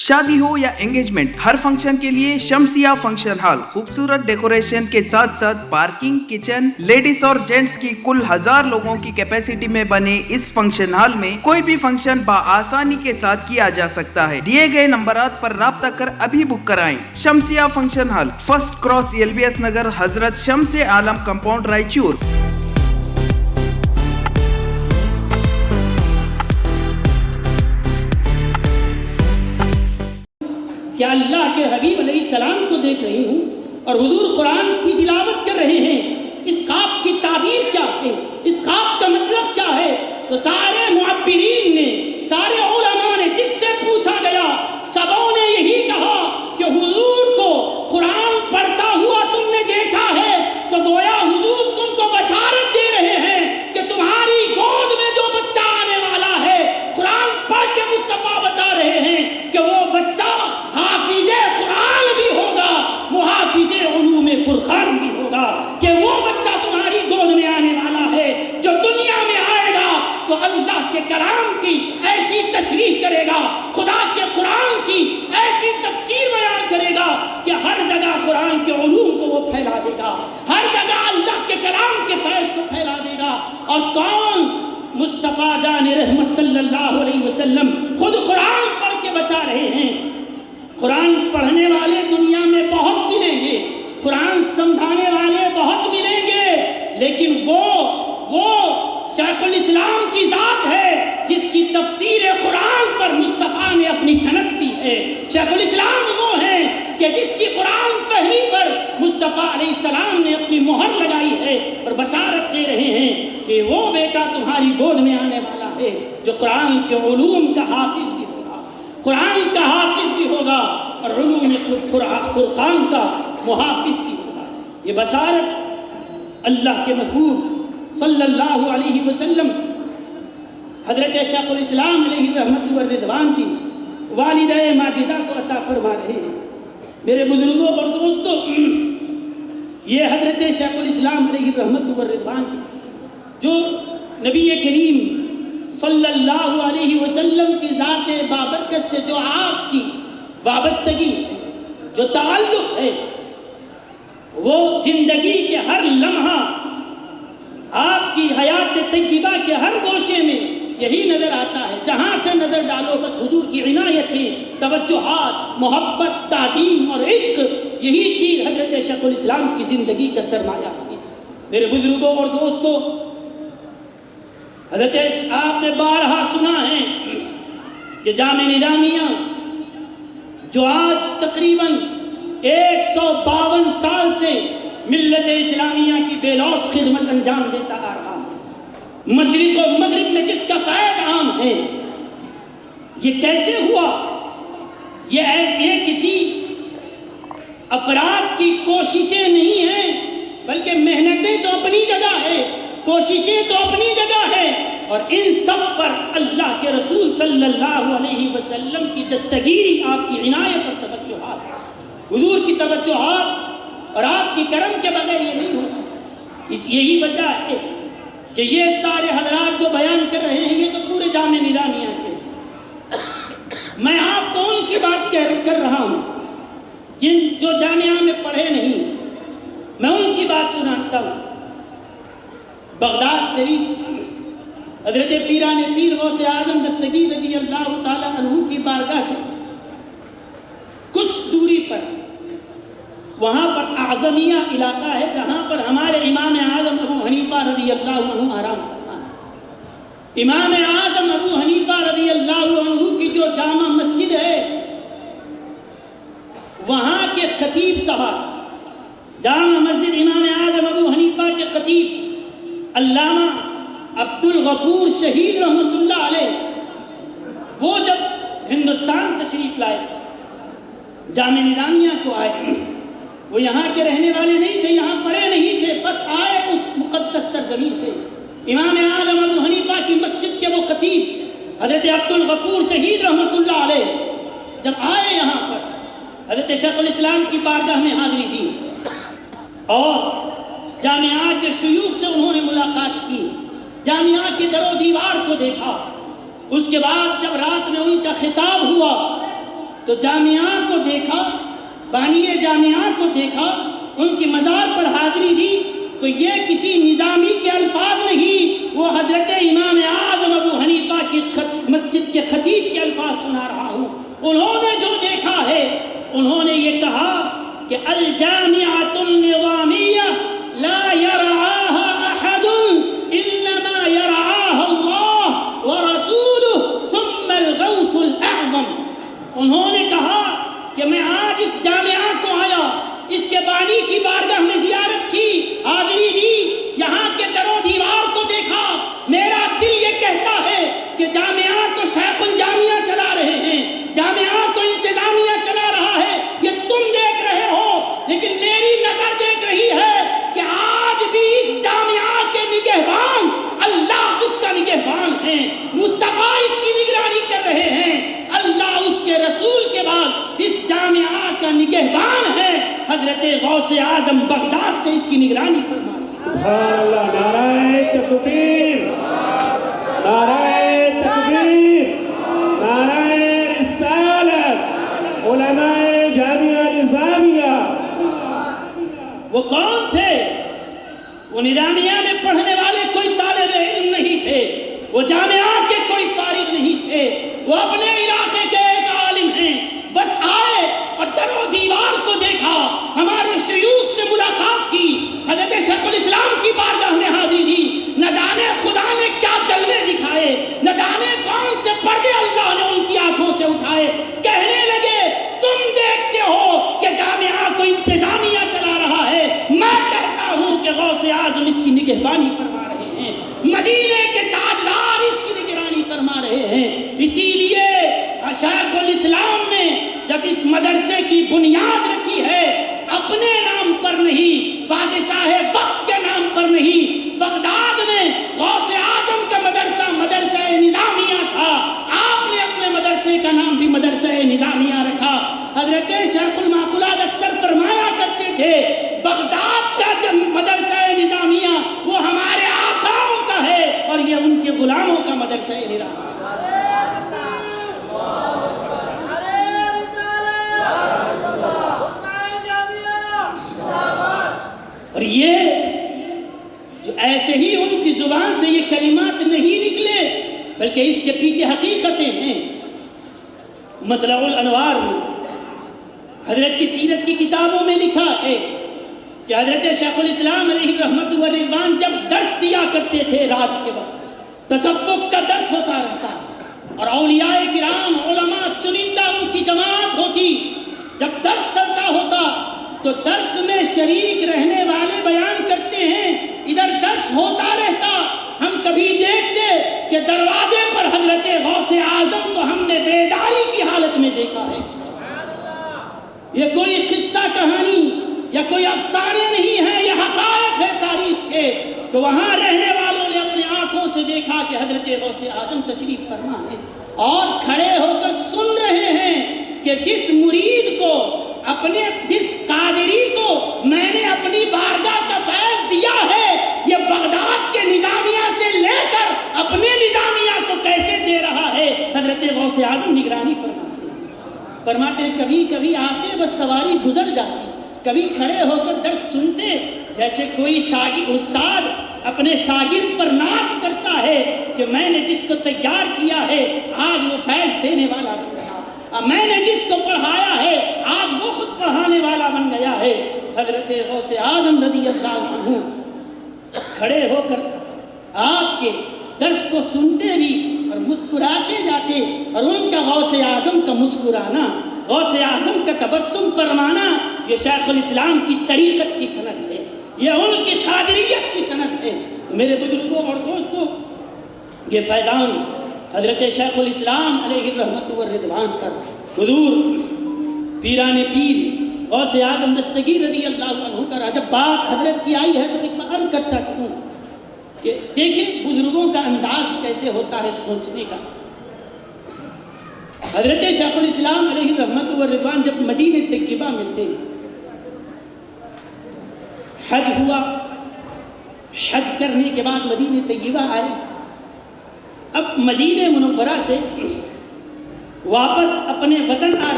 شادی ہو یا انگیجمنٹ، ہر فنکشن کے لیے شمسیہ فنکشن ہال خوبصورت ڈیکوریشن کے ساتھ ساتھ پارکنگ، کچن، لیڈیز اور جینٹس کی کل 1000 لوگوں کی کیپیسٹی میں بنے اس فنکشن ہال میں کوئی بھی فنکشن بآسانی کے ساتھ کیا جا سکتا ہے۔ دیے گئے نمبرات پر رابطہ کر ابھی بک کرائیں۔ Shamsia function hall, first cross LBS Nagar, Hazrat Shams عالم کمپاؤنڈ، رائچور۔ کیا اللہ کے حبیب علیہ السلام کو دیکھ رہی ہوں اور حضور قرآن کی تلاوت کر رہے ہیں؟ اس خواب کی تعبیر کیا ہے؟ اس خواب کا مطلب کیا ہے؟ تو سارے معبرین نے، سارے علماء نے، جس سے پوچھا گیا سبوں نے یہی کہا کہ حضور کو قرآن پڑھتا ہوا تم نے دیکھا ہے تو گویا حضور تم کو بشارت دے رہے ہیں کہ تمہاری گود میں جو بچہ آنے والا ہے، قرآن پڑھ کے مصطفیٰ بتا رہے ہیں کہ وہ بچہ حافظ قرآن بھی ہوگا، محافظ علوم فرقان بھی ہوگا، کہ وہ بچہ تمہاری گود میں آنے والا ہے جو دنیا میں آئے گا تو اللہ کے کلام کی ایسی تشریح کرے گا، خدا کے قرآن کی ایسی تفسیر بیان کرے گا کہ ہر جگہ قرآن کے علوم کو وہ پھیلا دے گا، ہر جگہ اللہ کے کلام کے فیض کو پھیلا دے گا۔ اور کون؟ مصطفیٰ جان رحمت صلی اللہ علیہ وسلم خود قرآن پڑھ کے بتا رہے ہیں۔ قرآن پڑھنے والے دنیا میں بہت ملیں گے، قرآن سمجھانے والے بہت ملیں گے، لیکن وہ شیخ الاسلام کی ذات ہے جس کی تفسیر قرآن پر مصطفیٰ نے اپنی سند دی ہے۔ شیخ الاسلام وہ ہیں کہ جس کی قرآن فہمی پر مصطفیٰ علیہ السلام نے اپنی مہر لگائی ہے اور بشارت دے رہے ہیں کہ وہ بیٹا تمہاری گود میں آنے والا ہے جو قرآن کے علوم کا حافظ بھی ہوگا، قرآن کا حافظ بھی ہوگا اور علوم فرقان کا محافظ بھی ہوگا۔ یہ بشارت اللہ کے محبوب صلی اللہ علیہ وسلم حضرت شیخ الاسلام علیہ رحمت و رضوان کی والدہ ماجدہ کو عطا فرما رہے ہیں۔ میرے بزرگوں اور دوستوں، یہ حضرت شیخ الاسلام علیہ رحمت و رضوان کی جو نبی کریم صلی اللہ علیہ وسلم کی ذات بابرکت سے جو آپ کی وابستگی، جو تعلق ہے، وہ زندگی کے ہر لمحہ، آپ کی حیات طیبہ کے ہر گوشے میں یہی نظر آتا ہے۔ جہاں سے نظر ڈالو بس حضور کی عنایتیں، توجہات، محبت، تعظیم اور عشق، یہی چیز حضرت شیخ الاسلام کی زندگی کا سرمایہ ہے۔ میرے بزرگوں اور دوستوں، حضرت آپ نے بارہا سنا ہے کہ جامع نظامیہ جو آج تقریباً 152 سال سے ملت اسلامیہ کی بے لوث خدمت انجام دیتا آ رہا ہے، مشرق و مغرب میں جس کا فیض عام ہے، یہ کیسے ہوا؟ یہ کسی افراد کی کوششیں نہیں ہیں، بلکہ محنتیں تو اپنی جگہ ہے، کوششیں تو اپنی جگہ ہے، اور ان سب پر اللہ کے رسول صلی اللہ علیہ وسلم کی دستگیری، آپ کی عنایت اور توجہات، حضور کی توجہات اور آپ کی کرم کے بغیر یہ نہیں ہو سکتا۔ یہی وجہ ہے کہ یہ سارے حضرات جو بیان کر رہے ہیں یہ تو پورے جامع نظامیہ کے، میں آپ کو ان کی بات کر رہا ہوں جو جامعہ میں پڑھے نہیں، میں ان کی بات سناتا ہوں۔ بغداد شریف حضرت پیران پیر غوث اعظم دستگیر رضی اللہ تعالیٰ عنہ کی بارگاہ سے کچھ دوری پر، وہاں پر اعظمیہ علاقہ ہے جہاں پر ہمارے امام اعظم ابو حنیفہ رضی اللہ عنہ آرام کرتا ہے۔ امام اعظم ابو حنیفہ رضی اللہ عنہ کی جو جامع مسجد ہے، وہاں کے خطیب صاحب، جامع مسجد امام اعظم ابو حنیفہ کے خطیب علامہ عبد الغفور شہید رحمت اللہ علیہ، وہ جب ہندوستان تشریف لائے، جامع نظامیہ کو آئے، وہ یہاں کے رہنے والے نہیں تھے، یہاں پڑھے نہیں تھے، بس آئے اس مقدس سرزمین سے۔ امام اعظم ابو حنیفہ کی مسجد کے وہ خطیب حضرت عبد الغفور شہید رحمت اللہ علیہ جب آئے یہاں پر، حضرت شیخ الاسلام کی بارگاہ میں حاضری دی اور جامعہ کے شیوخ سے انہوں نے ملاقات کی، جامعہ کی در و دیوار کو دیکھا۔ اس کے بعد جب رات میں ان کا خطاب ہوا تو جامعہ کو دیکھا، بانی جامعہ کو دیکھا، ان کی مزار پر حاضری دی، تو یہ کسی نظامی کے الفاظ نہیں، وہ حضرت امام اعظم ابو حنیفہ کی مسجد کے خطیب کے الفاظ سنا رہا ہوں۔ انہوں نے جو دیکھا ہے، انہوں نے یہ کہا کہ الجامعۃ النظامیہ لا يرعاها احد انما يرعاها اللہ ورسولہ ثم الغوث الاعظم۔ انہوں نے کہا کہ میں آج اس جامعہ کو آیا، اس کے بانی کی بارگاہ میں زیارت کی، حاضری دی، یہاں کے در و دیوار کو دیکھا، میرا دل یہ کہتا ہے کہ جامعہ کو شیخ الجامعہ چلا رہے ہیں، جامعہ کو انتظامیہ چلا رہا ہے، یہ تم دیکھ رہے ہو، لیکن میری نظر دیکھ رہی ہے کہ آج بھی اس جامعہ کے نگہبان اللہ اس کا نگہبان ہے، مصطفیٰ اس کی نگرانی کر رہے ہیں، اللہ اس کے رسول کے بعد اس جامعہ کا نگہبان ہے، حضرت غوث اعظم بغداد سے اس کی نگرانی فرما۔ سبحان اللہ، نعرہ تکبیر، نعرہ تکبیر، نعرہ رسالت، علماء جامعہ نظامیہ۔ وہ کون تھے؟ وہ نظامیہ میں پڑھنے والے کوئی طالب علم نہیں تھے، وہ جامعہ کے کوئی فارغ نہیں تھے، وہ اپنے علاقے کے ایک عالم ہیں، بس آئے اور در و دیوار کو دیکھا، ہمارے شیوخ سے ملاقات کی، حضرت شیخ الاسلام کی بارگاہ میں حاضری دی، نہ جانے خدا نے کیا جلوے دکھائے، نہ جانے کون سے پردے اللہ نے ان کی آنکھوں سے اٹھائے، کہنے لگے تم دیکھتے ہو کہ جامعہ کو انتظامیہ چلا رہا ہے، میں کہتا ہوں کہ غوث اعظم اس کی نگہبانی فرما رہے ہیں، مدینے کے تاجدار اس کی نگرانی فرما رہے ہیں۔ اسی لیے شیخ الاسلام نے جب اس مدرسے کی بنیاد رکھی ہے، اپنے نام پر نہیں، بادشاہ وقت کے نام پر نہیں، بغداد میں غوث اعظم کا مدرسہ مدرسہ نظامیہ تھا، آپ نے اپنے مدرسے کا نام بھی مدرسہ نظامیہ رکھا۔ حضرت شیخ المعقولات اکثر فرمایا کرتے تھے، بغداد کا جب مدرسہ نظامیہ وہ ہمارے آقاؤں کا ہے اور یہ ان کے غلاموں کا مدرسہ نظامیہ۔ اور یہ جو ایسے ہی ان کی زبان سے یہ کلمات نہیں نکلے، بلکہ اس کے پیچھے حقیقتیں ہیں۔ مطلع الانوار میں حضرت کی سیرت کی کتابوں میں لکھا ہے کہ حضرت شیخ الاسلام علیہ رحمت و رضوان جب درس دیا کرتے تھے، رات کے وقت تصوف کا درس ہوتا رہتا، اور اولیاء کرام علماء چنندہ ان کی جماعت ہوتی، جب درس چلتا ہوتا تو درس میں شریک رہنے والے بیان کرتے ہیں، ادھر درس ہوتا رہتا، ہم کبھی دیکھتے کہ دروازے پر حضرت غوث اعظم کو ہم نے بیداری کی حالت میں دیکھا ہے۔ یہ کوئی قصہ کہانی یا کوئی افسانے نہیں ہے، یہ حقائق ہے تاریخ کے، کہ وہاں رہنے والوں نے اپنے آنکھوں سے دیکھا کہ حضرت غوث اعظم تشریف فرما ہے، اور کھڑے ہو کر سن رہے ہیں کہ جس مرید کو جس قادری کو میں نے اپنی بارگاہ کا فیض دیا ہے، یہ بغداد کے نظامیہ سے لے کر اپنے نظامیہ کو کیسے دے رہا ہے۔ حضرت غوث اعظم نگرانی فرماتے ہیں کبھی کبھی آتے بس سواری گزر جاتی، کبھی کھڑے ہو کر درس سنتے، جیسے کوئی شاگرد استاد اپنے شاگرد پر ناز کرتا ہے کہ میں نے جس کو تیار کیا ہے آج وہ فیض دینے والا بن رہا، میں نے جس کو پڑھایا ہے آج وہ خود پڑھانے والا بن گیا ہے۔ حضرت غوث اعظم رضی اللہ عنہ کھڑے ہو کر آپ کے درس کو سنتے بھی اور مسکراتے جاتے، اور ان کا غوث اعظم کا مسکرانا، غوث اعظم کا تبسم فرمانا، یہ شیخ الاسلام کی طریقت کی سند ہے، یہ ان کی قادریت کی سند ہے۔ میرے بزرگوں اور دوستوں، یہ فیضان حضرت شیخ الاسلام علیہ رحمت و رضوان پر حضور پیران پیر غوث اعظم دستگیر رضی اللہ عنہ کا جب بات حضرت کی آئی ہے تو ایک بار عرض کرتا چلوں کہ دیکھیں بزرگوں کا انداز کیسے ہوتا ہے سوچنے کا۔ حضرت شیخ الاسلام علیہ رحمت و رضوان جب مدینہ طیبہ میں تھے، حج ہوا، حج کرنے کے بعد مدینہ طیبہ آئے، اب مدینہ منورہ سے واپس اپنے وطن آ رہے